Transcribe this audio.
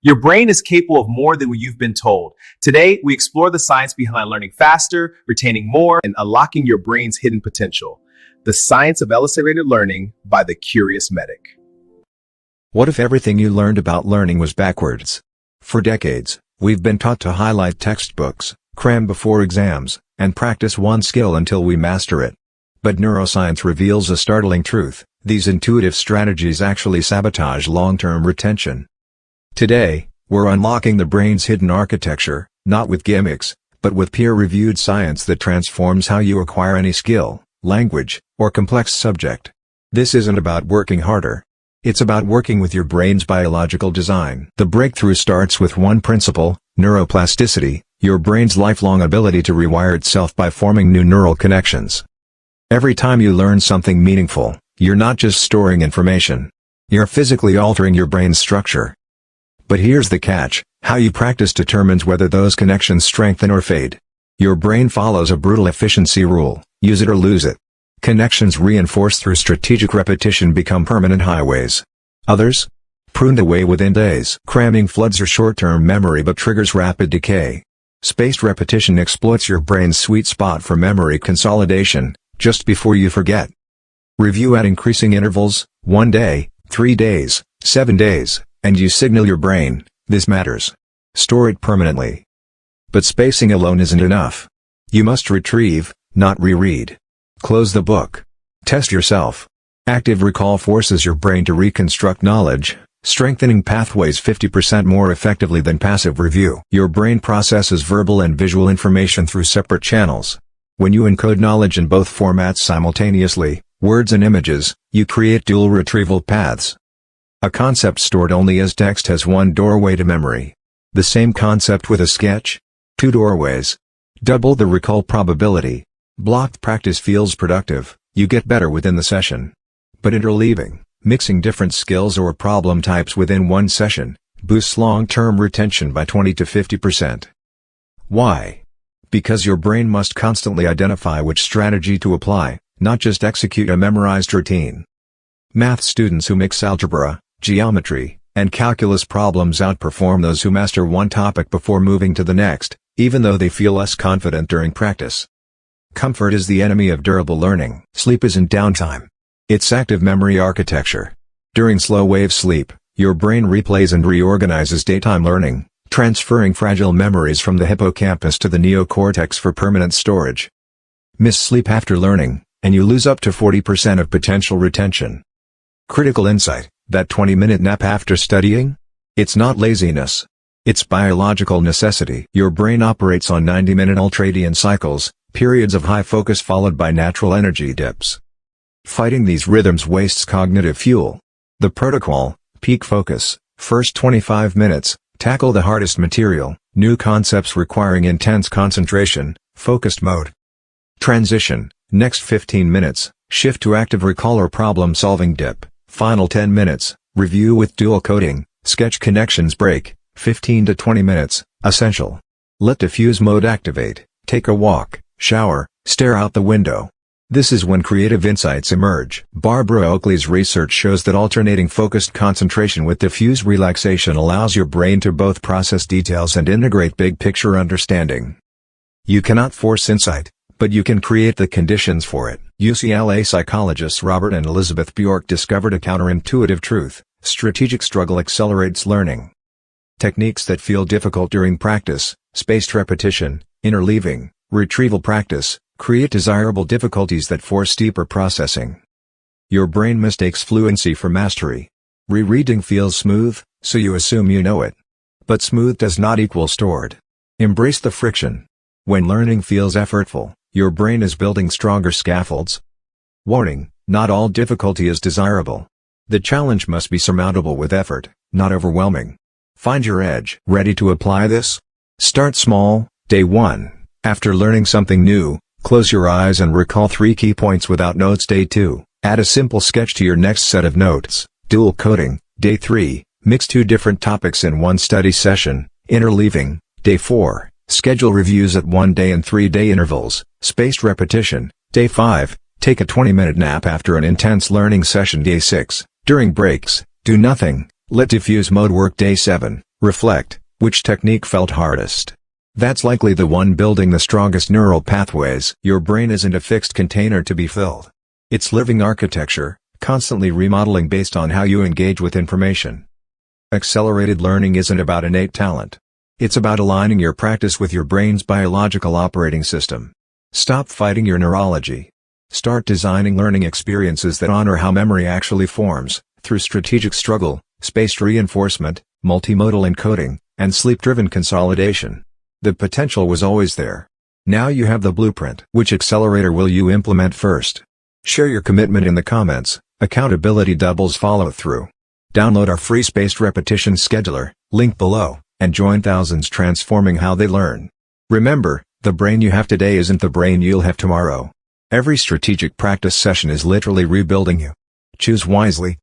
Your brain is capable of more than what you've been told. Today, we explore the science behind learning faster, retaining more, and unlocking your brain's hidden potential. The Science of Accelerated Learning by the Curious Medic. What if everything you learned about learning was backwards? For decades, we've been taught to highlight textbooks, cram before exams, and practice one skill until we master it. But neuroscience reveals a startling truth: these intuitive strategies actually sabotage long-term retention. Today, we're unlocking the brain's hidden architecture, not with gimmicks, but with peer-reviewed science that transforms how you acquire any skill, language, or complex subject. This isn't about working harder. It's about working with your brain's biological design. The breakthrough starts with one principle: neuroplasticity, your brain's lifelong ability to rewire itself by forming new neural connections. Every time you learn something meaningful, you're not just storing information. You're physically altering your brain's structure. But here's the catch: how you practice determines whether those connections strengthen or fade. Your brain follows a brutal efficiency rule: use it or lose it. Connections reinforced through strategic repetition become permanent highways. Others? Pruned away within days. Cramming floods your short-term memory but triggers rapid decay. Spaced repetition exploits your brain's sweet spot for memory consolidation, just before you forget. Review at increasing intervals: 1 day, 3 days, 7 days, and you signal your brain, this matters. Store it permanently. But spacing alone isn't enough. You must retrieve, not reread. Close the book. Test yourself. Active recall forces your brain to reconstruct knowledge, strengthening pathways 50% more effectively than passive review. Your brain processes verbal and visual information through separate channels. When you encode knowledge in both formats simultaneously, words and images, you create dual retrieval paths. A concept stored only as text has one doorway to memory. The same concept with a sketch? 2 doorways. Double the recall probability. Blocked practice feels productive, you get better within the session. But interleaving, mixing different skills or problem types within one session, boosts long-term retention by 20 to 50%. Why? Because your brain must constantly identify which strategy to apply, not just execute a memorized routine. Math students who mix algebra, geometry, and calculus problems outperform those who master one topic before moving to the next, even though they feel less confident during practice. Comfort is the enemy of durable learning. Sleep isn't downtime. It's active memory architecture. During slow-wave sleep, your brain replays and reorganizes daytime learning, transferring fragile memories from the hippocampus to the neocortex for permanent storage. Miss sleep after learning, and you lose up to 40% of potential retention. Critical insight: that 20-minute nap after studying? It's not laziness. It's biological necessity. Your brain operates on 90-minute ultradian cycles, periods of high focus followed by natural energy dips. Fighting these rhythms wastes cognitive fuel. The protocol: peak focus, first 25 minutes, tackle the hardest material, new concepts requiring intense concentration, focused mode. Transition: next 15 minutes, shift to active recall or problem-solving dip. Final 10 minutes, review with dual coding, sketch connections break, 15 to 20 minutes, essential. Let diffuse mode activate, take a walk, shower, stare out the window. This is when creative insights emerge. Barbara Oakley's research shows that alternating focused concentration with diffuse relaxation allows your brain to both process details and integrate big-picture understanding. You cannot force insight, but you can create the conditions for it. UCLA psychologists Robert and Elizabeth Bjork discovered a counterintuitive truth: strategic struggle accelerates learning. Techniques that feel difficult during practice, spaced repetition, interleaving, retrieval practice, create desirable difficulties that force deeper processing. Your brain mistakes fluency for mastery. Rereading feels smooth, so you assume you know it. But smooth does not equal stored. Embrace the friction. When learning feels effortful, your brain is building stronger scaffolds. Warning: not all difficulty is desirable. The challenge must be surmountable with effort, not overwhelming. Find your edge. Ready to apply this? Start small. Day 1. After learning something new, close your eyes and recall 3 key points without notes. Day 2. Add a simple sketch to your next set of notes. Dual coding. Day 3. Mix 2 different topics in one study session. Interleaving. Day 4. Schedule reviews at 1-day and 3-day intervals. Spaced repetition. Day 5. Take a 20-minute nap after an intense learning session. Day 6. During breaks, do nothing. Let diffuse mode work. Day 7. Reflect, which technique felt hardest? That's likely the one building the strongest neural pathways. Your brain isn't a fixed container to be filled. It's living architecture, constantly remodeling based on how you engage with information. Accelerated learning isn't about innate talent. It's about aligning your practice with your brain's biological operating system. Stop fighting your neurology. Start designing learning experiences that honor how memory actually forms, through strategic struggle, spaced reinforcement, multimodal encoding, and sleep-driven consolidation. The potential was always there. Now you have the blueprint. Which accelerator will you implement first? Share your commitment in the comments. Accountability doubles follow-through. Download our free spaced repetition scheduler, link below, and join thousands transforming how they learn. Remember, the brain you have today isn't the brain you'll have tomorrow. Every strategic practice session is literally rebuilding you. Choose wisely,